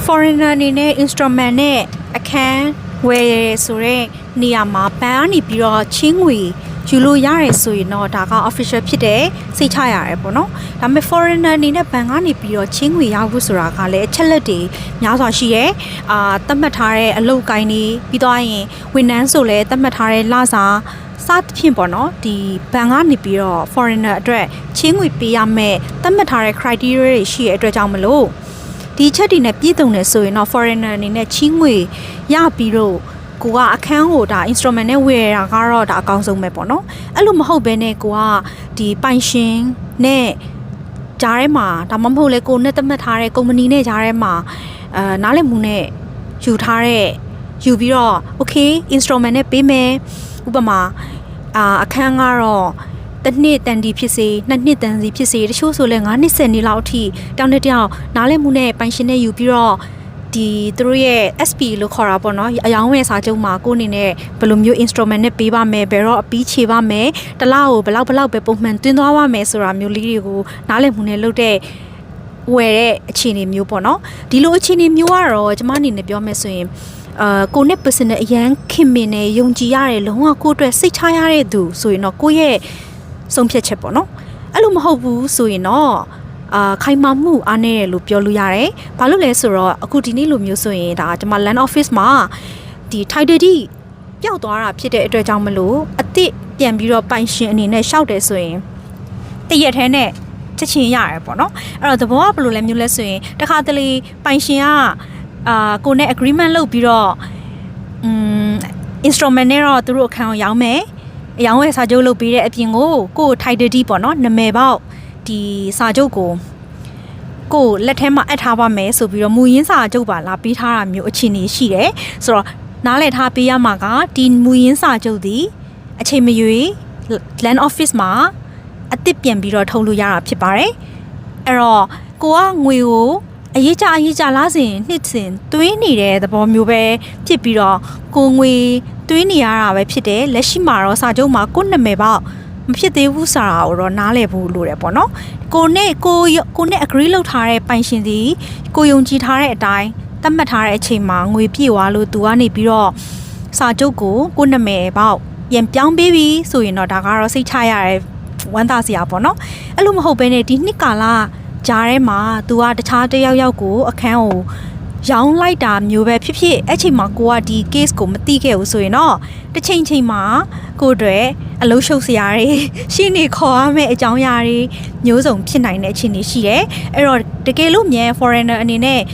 foreigner အနေနဲ့ instrument နဲ့အခန်းဝယ်ရဆိုတဲ့နေရာမှာဘဏ်ကနေပြီးတော့ချင်းငွေယူလို့ရတယ်ဆိုရင်တော့ဒါက official ဖြစ်တဲ့စိတ်ချရတယ်ပေါ့နော်ဒါပေမဲ့ foreigner အနေနဲ့ဘဏ်ကနေပြီးတော့ချင်းငွေရဖို့ဆိုတာကလည်းအချက်လက်တွေများစွာရှိရဲသတ်မှတ်ထားတဲ့အလုပ်ကိုင်းတွေပြီးတော့ရင်ဝန်ထမ်းဆိုလည်းသတ်မှတ်ထားတဲ့လစာစသဖြင့်ပေါ့နော်ဒီဘဏ်ကနေပြီးတော့ foreigner အတွက်ချင်းငွေပေးရမယ်သတ်မှတ်ထားတဲ့ criteria တွေရှိရဲ့အတွက်ကြောင့်မလို့ဒီချက်တွေနဲ့ပြည့်စုံနေဆိုရင်တော့ foreigner အနေနဲ့ချင်းငွေရပြီးတော့ကိုကအခန်းကိုဒါ instrument နဲ့ဝယ်ရတာကတော့ဒါအကောင်းဆုံးပဲပေါ့နော်အဲ့လိုမဟုတ်ဘဲနဲ့ကိုကဒီပိုင်ရှင်နဲ့ဂျားထဲမှာဒါမှမဟုတ်လေကိုနဲ့သတ်မှတ်ထားတဲ့ကုမ္ပဏီနဲ့ဂျားထဲမှာနားလည်မှုနဲ့ယူထားတဲ့ယူပြီးတော့ okay instrument နဲ့ပေးမယ်ဥပမာအခန်းကတော့တစ်နှစ်တန်ဒီဖြစ်စေနှစ်နှစ်တန်စီဖြစ်စေတချို့ဆိုလဲ9နှစ်10နှစ်လောက်အထိတောင်းတဲ့တောင်းနားလည်မှုနဲ့ပိုင်ရှင်နဲ့ယူပြီးတော့ဒီသူတို့ရဲ့ SP လို့ခေါ်တာပေါ့နော်အယောင်းဝယ်စာချုပ်မှာကိုအနေနဲ့ဘယ်လိုမျိုး instrument နဲ့ပေးပါမယ်ဘယ်တော့အပြီးချေပါမယ်တစ်လကိုဘယ်လောက်ပဲပုံမှန်တွင်းသွားပါမယ်ဆိုတာမျိုးလေးတွေကိုနားလည်မှုနဲ့လုပ်တဲ့ဝယ်တဲ့အခြေအနေမျိုးပေါ့နော်ဒီလိုအခြေအနေမျိုးကတော့ကျမအနေနဲ့ပြောမယ်ဆိုရင်ကိုနဲ့ personal အရန်ခင်မင်နဲ့ယုံကြည်ရတယ်လုံးဝကိုအတွက်စိတ်ချရတဲ့သူဆိုရင်တော့ကိုရဲ့ဆုံးဖြတ်ချက်ပေါ့နော်အဲ့လိုမဟုတ်ဘူးဆိုရင်တော့ခိုင်မာမှုအားနည်းတယ်လို့ပြောလို့ရတယ်။ဘာလို့လဲဆိုတော့အခုဒီနေ့လိုမျိုးဆိုရင်ဒါကျွန်မ land office မှာဒီ title deed ပျောက်သွားတာဖြစ်တဲ့အတွက်ကြောင့်မလို့အစ်စ်ပြန်ပြီးတော့ပိုင်ရှင်အနေနဲ့ရှောက်တယ်ဆိုရင်တရက်ထဲနဲ့ချက်ချင်းရတယ်ပေါ့နော်။အဲ့တော့သဘောကဘယ်လိုလဲမျိုးလဲဆိုရင်တခါတလေပိုင်ရှင်ကကိုနဲ့ agreement လုပ်ပြီးတော့instrument နဲ့တော့သူတို့အခန်းကိုရောင်းမယ်။အရောင်းဝယ်စာချုပ်လုပ်ပြီးတဲ့အပြင်ကို title deed ပေါ့နော်နာမည်ပေါက်ဒီစာချုပ်ကိုလက်ထဲမှာအပ်ထားပါမယ်ဆိုပြီးတော့မူရင်းစာချုပ်ပါလာပေးထားတာမျိုးအခြေအနေရှိတယ်ဆိုတော့နားလည်ထားပေးရမှာကဒီမူရင်းစာချုပ်ဒီအချိန်မရွေး land office မှာအသစ်ပြန်ပြီးတော့ထုတ်လို့ရတာဖြစ်ပါတယ်အဲ့တော့ကိုကငွေကိုအရေးကြလားစဉ်နှစ်စဉ်သွင်းနေတဲ့သဘောမျိုးပဲဖြစ်ပြီးတော့ကိုငွေသွင်းနေရတာပဲဖြစ်တယ်လက်ရှိမှာတော့စာချုပ်မှာကိုနာမည်ပေါက်မဖြစ်သေးဘူးဆိုတာကိုတော့နားလည်ဖို့လိုတယ်ပေါ့နော်ကိုနဲ့ agree လုပ်ထားတဲ့ပိုင်ရှင်စီကိုယုံကြည်ထားတဲ့အတိုင်းသတ်မှတ်ထားတဲ့အချိန်မှာငွေပြည့်သွားလို့သူကနေပြီးတော့စာချုပ်ကိုနာမည်ပေါက်ပြန်ပြောင်းပေးပြီးဆိုရင်တော့ဒါကတော့စိတ်ချရတဲ့ဝမ်းသာစရာပေါ့နော်အဲ့လိုမဟုတ်ဘဲနဲ့ဒီနှစ်ကာလကြားထဲမှာသူကတခြားတယောက်ကိုအခန်းကိုရောင်းလိုက်တာမျိုးပဲဖြစ်အဲ့ချိန်မှာကိုကဒီ case ကိုမသိခဲ့ဘူးဆိုရင်တော့တစ်ချိန်မှာကိုတို့အလုံးရှုပ်စရာတွေရှင်းနေခေါ်ရမယ့်အကြောင်းအရာတွေမျိုးစုံဖြစ်နိုင်တဲ့အခြေအနေရှိတယ်အဲ့တော့တကယ်လို့မြန် foreigner အနေနဲ့